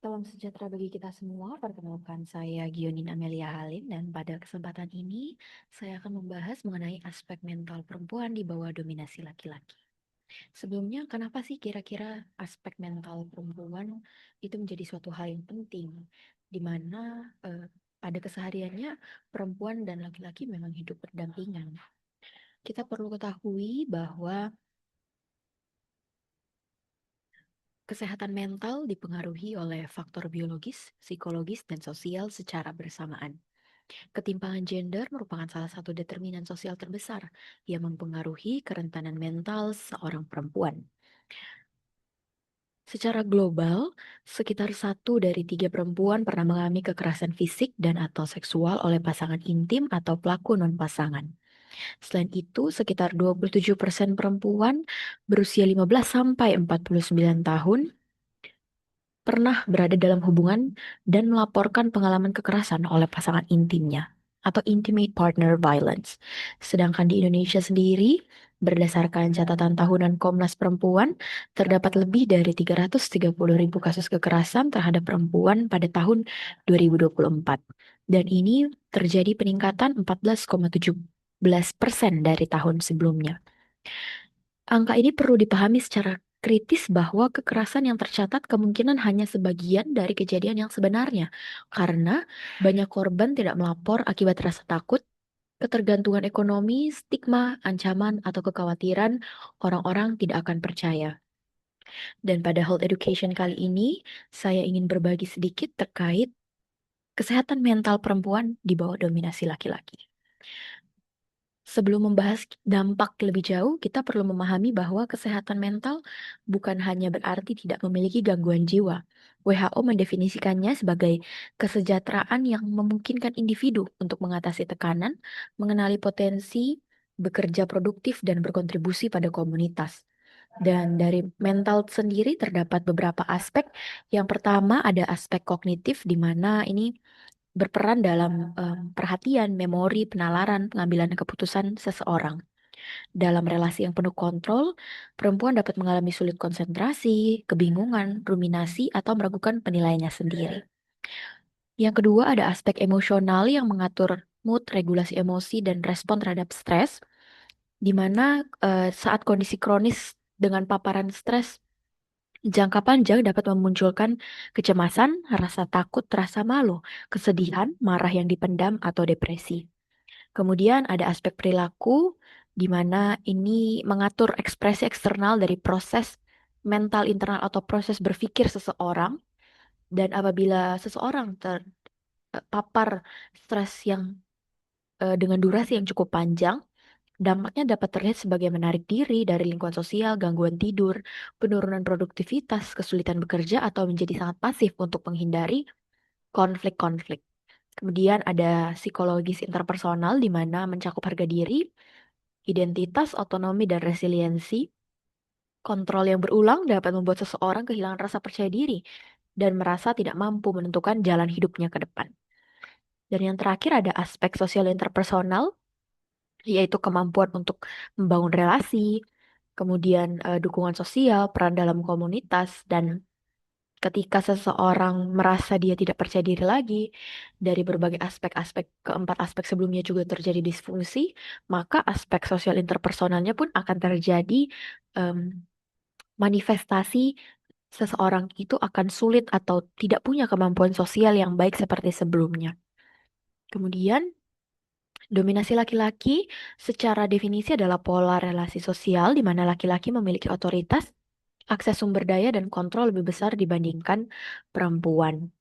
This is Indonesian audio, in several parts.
Salam sejahtera bagi kita semua. Perkenalkan saya Gionin Amelia Halim dan pada kesempatan ini saya akan membahas mengenai aspek mental perempuan di bawah dominasi laki-laki. Sebelumnya, kenapa sih kira-kira aspek mental perempuan itu menjadi suatu hal yang penting di mana pada kesehariannya perempuan dan laki-laki memang hidup berdampingan. Kita perlu ketahui bahwa kesehatan mental dipengaruhi oleh faktor biologis, psikologis, dan sosial secara bersamaan. Ketimpangan gender merupakan salah satu determinan sosial terbesar yang mempengaruhi kerentanan mental seorang perempuan. Secara global, sekitar 1 dari 3 perempuan pernah mengalami kekerasan fisik dan atau seksual oleh pasangan intim atau pelaku non-pasangan. Selain itu, sekitar 27% perempuan berusia 15 sampai 49 tahun pernah berada dalam hubungan dan melaporkan pengalaman kekerasan oleh pasangan intimnya atau intimate partner violence. Sedangkan di Indonesia sendiri, berdasarkan catatan tahunan Komnas Perempuan, terdapat lebih dari 330.000 kasus kekerasan terhadap perempuan pada tahun 2024. Dan ini terjadi peningkatan 14,17% dari tahun sebelumnya. Angka ini perlu dipahami secara kritis bahwa kekerasan yang tercatat kemungkinan hanya sebagian dari kejadian yang sebenarnya, karena banyak korban tidak melapor akibat rasa takut, ketergantungan ekonomi, stigma, ancaman, atau kekhawatiran orang-orang tidak akan percaya. Dan pada Health Education kali ini, saya ingin berbagi sedikit terkait kesehatan mental perempuan di bawah dominasi laki-laki. Sebelum membahas dampak lebih jauh, kita perlu memahami bahwa kesehatan mental bukan hanya berarti tidak memiliki gangguan jiwa. WHO mendefinisikannya sebagai kesejahteraan yang memungkinkan individu untuk mengatasi tekanan, mengenali potensi, bekerja produktif, dan berkontribusi pada komunitas. Dan dari mental sendiri terdapat beberapa aspek. Yang pertama ada aspek kognitif, di mana ini berperan dalam perhatian, memori, penalaran, pengambilan keputusan seseorang. Dalam relasi yang penuh kontrol, perempuan dapat mengalami sulit konsentrasi, kebingungan, ruminasi, atau meragukan penilaiannya sendiri. Yang kedua ada aspek emosional yang mengatur mood, regulasi emosi, dan respon terhadap stres, di mana saat kondisi kronis dengan paparan stres jangka panjang dapat memunculkan kecemasan, rasa takut, rasa malu, kesedihan, marah yang dipendam, atau depresi. Kemudian ada aspek perilaku, di mana ini mengatur ekspresi eksternal dari proses mental internal atau proses berpikir seseorang. Dan apabila seseorang terpapar stres yang dengan durasi yang cukup panjang, dampaknya dapat terlihat sebagai menarik diri dari lingkungan sosial, gangguan tidur, penurunan produktivitas, kesulitan bekerja, atau menjadi sangat pasif untuk menghindari konflik-konflik. Kemudian ada psikologis interpersonal di mana mencakup harga diri, identitas, otonomi, dan resiliensi. Kontrol yang berulang dapat membuat seseorang kehilangan rasa percaya diri dan merasa tidak mampu menentukan jalan hidupnya ke depan. Dan yang terakhir ada aspek sosial interpersonal, yaitu kemampuan untuk membangun relasi, kemudian dukungan sosial, peran dalam komunitas, dan ketika seseorang merasa dia tidak percaya diri lagi, dari berbagai aspek-aspek, keempat aspek sebelumnya juga terjadi disfungsi, maka aspek sosial interpersonalnya pun akan terjadi em, manifestasi seseorang itu akan sulit atau tidak punya kemampuan sosial yang baik seperti sebelumnya. Kemudian, dominasi laki-laki secara definisi adalah pola relasi sosial di mana laki-laki memiliki otoritas, akses sumber daya, dan kontrol lebih besar dibandingkan perempuan.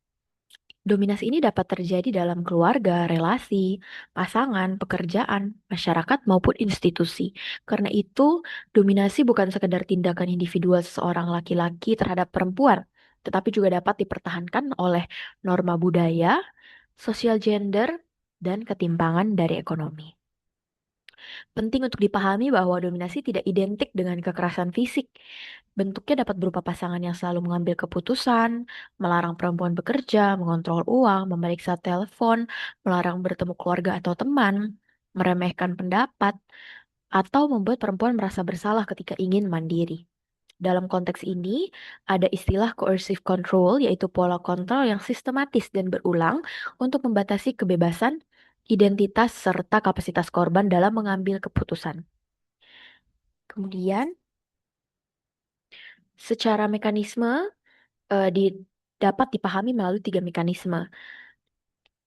Dominasi ini dapat terjadi dalam keluarga, relasi, pasangan, pekerjaan, masyarakat, maupun institusi. Karena itu, dominasi bukan sekedar tindakan individual seseorang laki-laki terhadap perempuan, tetapi juga dapat dipertahankan oleh norma budaya, sosial gender, dan ketimpangan dari ekonomi. Penting untuk dipahami bahwa dominasi tidak identik dengan kekerasan fisik. Bentuknya dapat berupa pasangan yang selalu mengambil keputusan, melarang perempuan bekerja, mengontrol uang, memeriksa telepon, melarang bertemu keluarga atau teman, meremehkan pendapat, atau membuat perempuan merasa bersalah ketika ingin mandiri. Dalam konteks ini, ada istilah coercive control, yaitu pola kontrol yang sistematis dan berulang untuk membatasi kebebasan, identitas, serta kapasitas korban dalam mengambil keputusan. Kemudian, secara mekanisme, dapat dipahami melalui tiga mekanisme.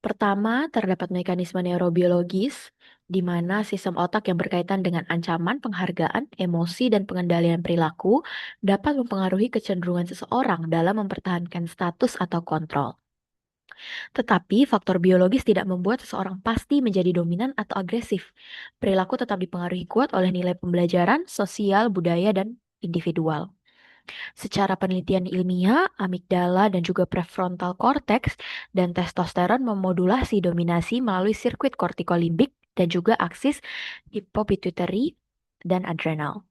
Pertama, terdapat mekanisme neurobiologis, di mana sistem otak yang berkaitan dengan ancaman, penghargaan, emosi, dan pengendalian perilaku dapat mempengaruhi kecenderungan seseorang dalam mempertahankan status atau kontrol. Tetapi, faktor biologis tidak membuat seseorang pasti menjadi dominan atau agresif. Perilaku tetap dipengaruhi kuat oleh nilai pembelajaran, sosial, budaya, dan individual. Secara penelitian ilmiah, amigdala dan juga prefrontal cortex dan testosteron memodulasi dominasi melalui sirkuit kortikolimbik dan juga aksis hipopituitary dan adrenal.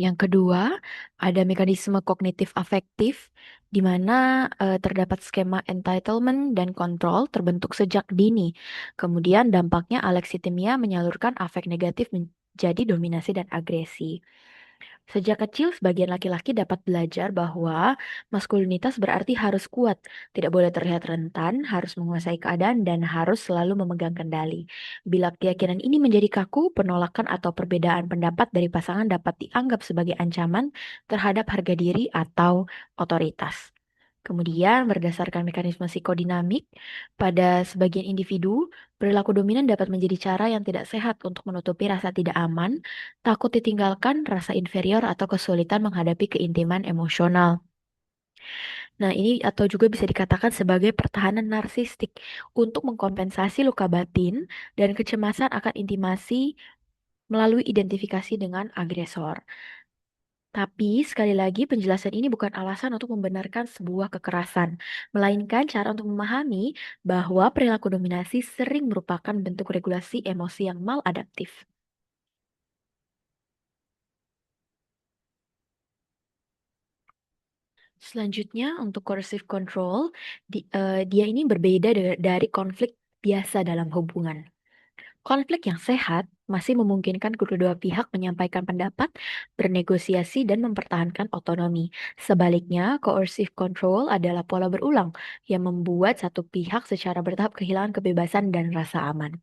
Yang kedua, ada mekanisme kognitif afektif, di mana terdapat skema entitlement dan kontrol terbentuk sejak dini. Kemudian dampaknya alexitimia menyalurkan afek negatif menjadi dominasi dan agresi. Sejak kecil, sebagian laki-laki dapat belajar bahwa maskulinitas berarti harus kuat, tidak boleh terlihat rentan, harus menguasai keadaan, dan harus selalu memegang kendali. Bila keyakinan ini menjadi kaku, penolakan atau perbedaan pendapat dari pasangan dapat dianggap sebagai ancaman terhadap harga diri atau otoritas. Kemudian, berdasarkan mekanisme psikodinamik, pada sebagian individu, perilaku dominan dapat menjadi cara yang tidak sehat untuk menutupi rasa tidak aman, takut ditinggalkan, rasa inferior, atau kesulitan menghadapi keintiman emosional. Nah, ini atau juga bisa dikatakan sebagai pertahanan narsistik untuk mengkompensasi luka batin dan kecemasan akan intimasi melalui identifikasi dengan agresor. Tapi sekali lagi penjelasan ini bukan alasan untuk membenarkan sebuah kekerasan, melainkan cara untuk memahami bahwa perilaku dominasi sering merupakan bentuk regulasi emosi yang maladaptif. Selanjutnya untuk coercive control, dia ini berbeda dari konflik biasa dalam hubungan. Konflik yang sehat masih memungkinkan kedua pihak menyampaikan pendapat, bernegosiasi, dan mempertahankan otonomi. Sebaliknya, coercive control adalah pola berulang yang membuat satu pihak secara bertahap kehilangan kebebasan dan rasa aman.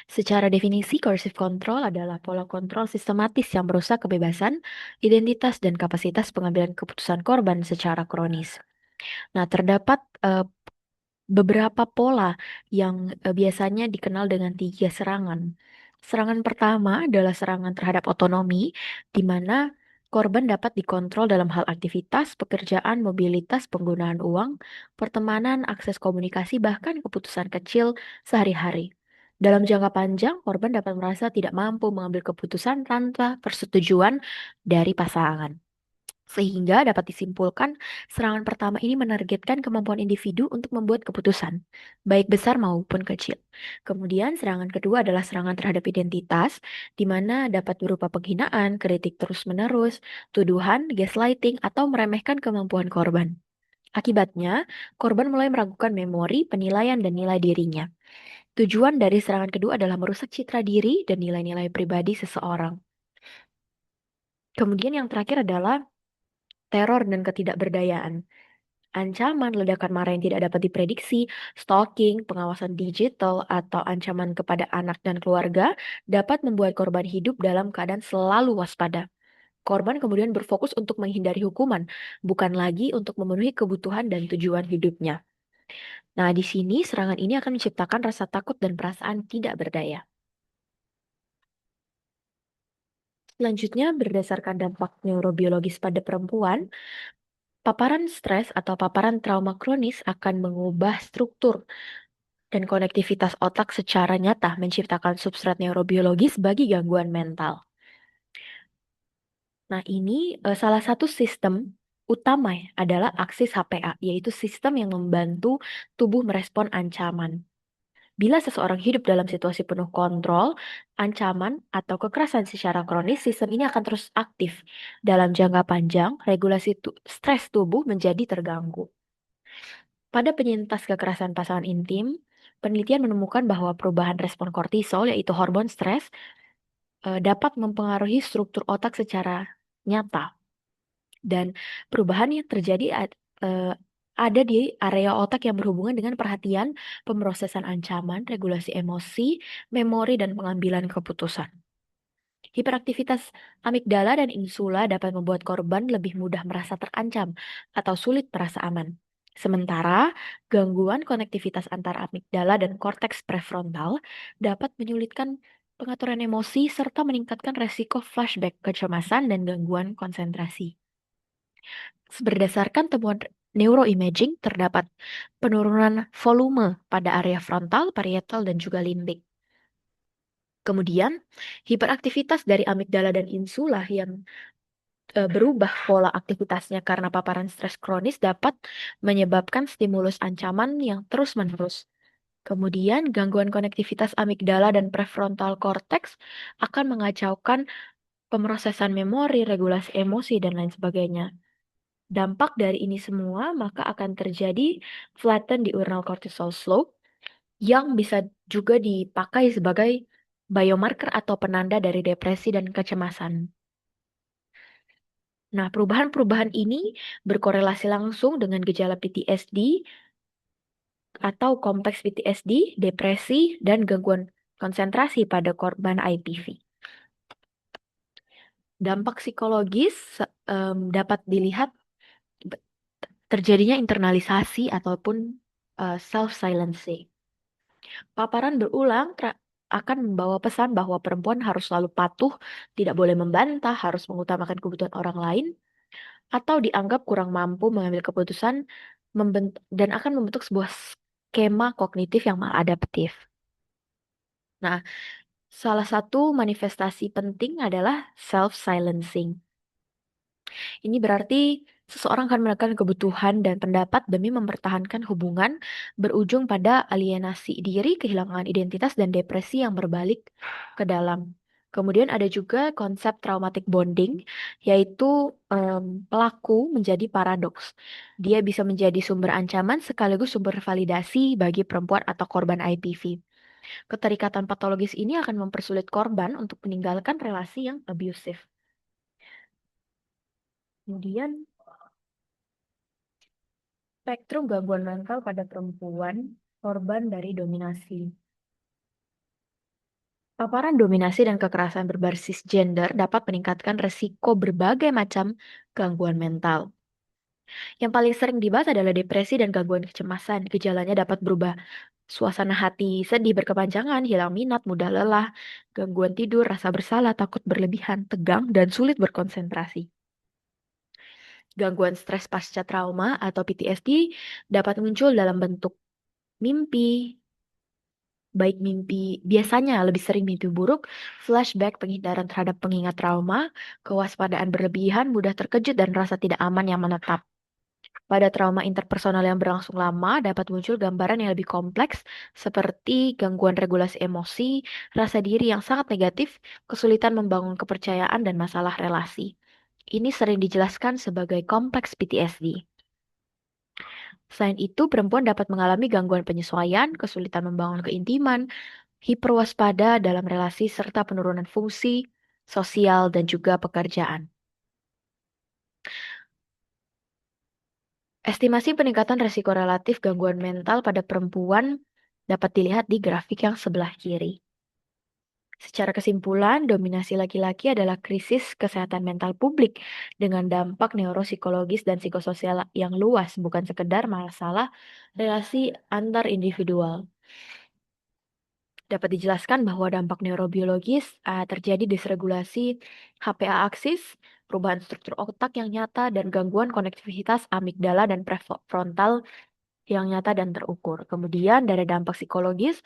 Secara definisi, coercive control adalah pola kontrol sistematis yang merusak kebebasan, identitas, dan kapasitas pengambilan keputusan korban secara kronis. Nah, terdapat beberapa pola yang biasanya dikenal dengan tiga serangan. Serangan pertama adalah serangan terhadap otonomi, di mana korban dapat dikontrol dalam hal aktivitas, pekerjaan, mobilitas, penggunaan uang, pertemanan, akses komunikasi, bahkan keputusan kecil sehari-hari. Dalam jangka panjang, korban dapat merasa tidak mampu mengambil keputusan tanpa persetujuan dari pasangan. Sehingga dapat disimpulkan, serangan pertama ini menargetkan kemampuan individu untuk membuat keputusan, baik besar maupun kecil. Kemudian, serangan kedua adalah serangan terhadap identitas, di mana dapat berupa penghinaan, kritik terus-menerus, tuduhan, gaslighting, atau meremehkan kemampuan korban. Akibatnya, korban mulai meragukan memori, penilaian, dan nilai dirinya. Tujuan dari serangan kedua adalah merusak citra diri dan nilai-nilai pribadi seseorang. Kemudian yang terakhir adalah teror dan ketidakberdayaan. Ancaman ledakan marah yang tidak dapat diprediksi, stalking, pengawasan digital, atau ancaman kepada anak dan keluarga dapat membuat korban hidup dalam keadaan selalu waspada. Korban kemudian berfokus untuk menghindari hukuman, bukan lagi untuk memenuhi kebutuhan dan tujuan hidupnya. Nah, di sini serangan ini akan menciptakan rasa takut dan perasaan tidak berdaya. Selanjutnya, berdasarkan dampak neurobiologis pada perempuan, paparan stres atau paparan trauma kronis akan mengubah struktur dan konektivitas otak secara nyata menciptakan substrat neurobiologis bagi gangguan mental. Nah, ini salah satu sistem utama ya, adalah aksis HPA, yaitu sistem yang membantu tubuh merespon ancaman. Bila seseorang hidup dalam situasi penuh kontrol, ancaman, atau kekerasan secara kronis, sistem ini akan terus aktif. Dalam jangka panjang, regulasi stres tubuh menjadi terganggu. Pada penyintas kekerasan pasangan intim, penelitian menemukan bahwa perubahan respon kortisol, yaitu hormon stres, dapat mempengaruhi struktur otak secara nyata. Dan perubahan yang terjadi ada di area otak yang berhubungan dengan perhatian, pemrosesan ancaman, regulasi emosi, memori, dan pengambilan keputusan. Hiperaktivitas amigdala dan insula dapat membuat korban lebih mudah merasa terancam atau sulit merasa aman. Sementara, gangguan konektivitas antara amigdala dan korteks prefrontal dapat menyulitkan pengaturan emosi serta meningkatkan resiko flashback, kecemasan, dan gangguan konsentrasi. Berdasarkan temuan neuroimaging, terdapat penurunan volume pada area frontal, parietal, dan juga limbik. Kemudian, hiperaktivitas dari amigdala dan insula yang berubah pola aktivitasnya karena paparan stres kronis dapat menyebabkan stimulus ancaman yang terus-menerus. Kemudian, gangguan konektivitas amigdala dan prefrontal cortex akan mengacaukan pemrosesan memori, regulasi emosi, dan lain sebagainya. Dampak dari ini semua maka akan terjadi flatten diurnal cortisol slope yang bisa juga dipakai sebagai biomarker atau penanda dari depresi dan kecemasan. Nah, perubahan-perubahan ini berkorelasi langsung dengan gejala PTSD atau kompleks PTSD, depresi, dan gangguan konsentrasi pada korban IPV. Dampak psikologis dapat dilihat terjadinya internalisasi ataupun self-silencing. Paparan berulang akan membawa pesan bahwa perempuan harus selalu patuh, tidak boleh membantah, harus mengutamakan kebutuhan orang lain, atau dianggap kurang mampu mengambil keputusan dan akan membentuk sebuah skema kognitif yang maladaptif. Nah, salah satu manifestasi penting adalah self-silencing. Ini berarti seseorang akan menekan kebutuhan dan pendapat demi mempertahankan hubungan, berujung pada alienasi diri, kehilangan identitas, dan depresi yang berbalik ke dalam. Kemudian ada juga konsep traumatic bonding, yaitu pelaku menjadi paradoks. Dia bisa menjadi sumber ancaman sekaligus sumber validasi bagi perempuan atau korban IPV. Keterikatan patologis ini akan mempersulit korban untuk meninggalkan relasi yang abusive. Kemudian spektrum gangguan mental pada perempuan korban dari dominasi. Paparan dominasi dan kekerasan berbasis gender dapat meningkatkan resiko berbagai macam gangguan mental. Yang paling sering dibahas adalah depresi dan gangguan kecemasan. Gejalanya dapat berubah suasana hati, sedih berkepanjangan, hilang minat, mudah lelah, gangguan tidur, rasa bersalah, takut berlebihan, tegang, dan sulit berkonsentrasi. Gangguan stres pasca trauma atau PTSD dapat muncul dalam bentuk mimpi, baik mimpi biasanya lebih sering mimpi buruk, flashback, penghindaran terhadap pengingat trauma, kewaspadaan berlebihan, mudah terkejut, dan rasa tidak aman yang menetap. Pada trauma interpersonal yang berlangsung lama, dapat muncul gambaran yang lebih kompleks, seperti gangguan regulasi emosi, rasa diri yang sangat negatif, kesulitan membangun kepercayaan, dan masalah relasi. Ini sering dijelaskan sebagai kompleks PTSD. Selain itu, perempuan dapat mengalami gangguan penyesuaian, kesulitan membangun keintiman, hiperwaspada dalam relasi, serta penurunan fungsi sosial dan juga pekerjaan. Estimasi peningkatan resiko relatif gangguan mental pada perempuan dapat dilihat di grafik yang sebelah kiri. Secara kesimpulan, dominasi laki-laki adalah krisis kesehatan mental publik dengan dampak neuropsikologis dan psikososial yang luas, bukan sekedar masalah relasi antar individual. Dapat dijelaskan bahwa dampak neurobiologis terjadi disregulasi HPA aksis, perubahan struktur otak yang nyata, dan gangguan konektivitas amigdala dan prefrontal yang nyata dan terukur. Kemudian dari dampak psikologis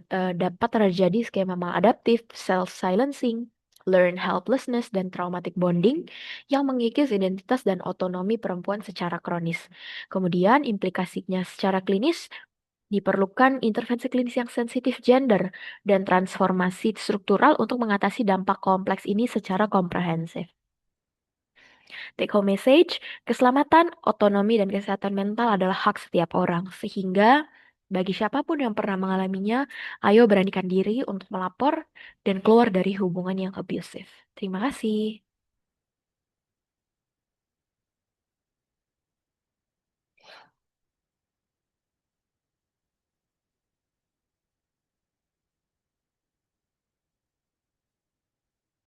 dapat terjadi skema maladaptif, self-silencing, learned helplessness, dan traumatic bonding yang mengikis identitas dan otonomi perempuan secara kronis. Kemudian implikasinya secara klinis diperlukan intervensi klinis yang sensitif gender dan transformasi struktural untuk mengatasi dampak kompleks ini secara komprehensif. Take home message, keselamatan, otonomi, dan kesehatan mental adalah hak setiap orang. Sehingga bagi siapapun yang pernah mengalaminya, ayo beranikan diri untuk melapor dan keluar dari hubungan yang abusive. Terima kasih.